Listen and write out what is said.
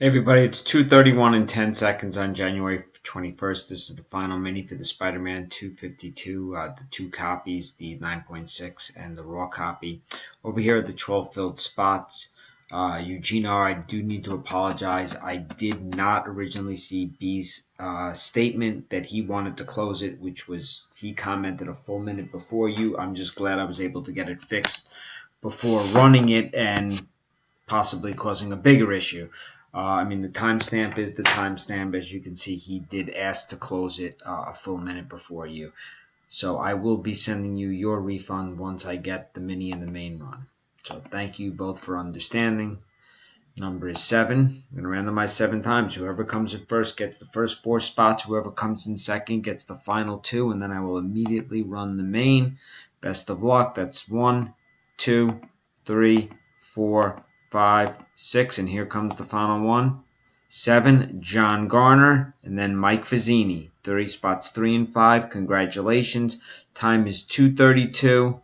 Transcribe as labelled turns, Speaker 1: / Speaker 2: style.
Speaker 1: Hey everybody, it's 2:31 and 10 seconds on January 21st. This is the final mini for the Spider-Man 252, the two copies, the 9.6 and the raw copy. Over here are the 12 filled spots. Eugene R., I do need to apologize. I did not originally see B's statement that he wanted to close it, which was he commented a full minute before you. I'm just glad I was able to get it fixed before running it and possibly causing a bigger issue. The timestamp is the timestamp. As you can see, he did ask to close it a full minute before you. So I will be sending you your refund once I get the mini and the main run. So thank you both for understanding. Number is 7. I'm going to randomize 7 times. Whoever comes in first gets the first 4 spots. Whoever comes in second gets the final 2. And then I will immediately run the main. Best of luck. That's 1, 2, 3, 4, 5, 6. And here comes the final one. 7, John Garner. And then Mike Vizzini. 30 spots 3 and 5. Congratulations. Time is 2:32.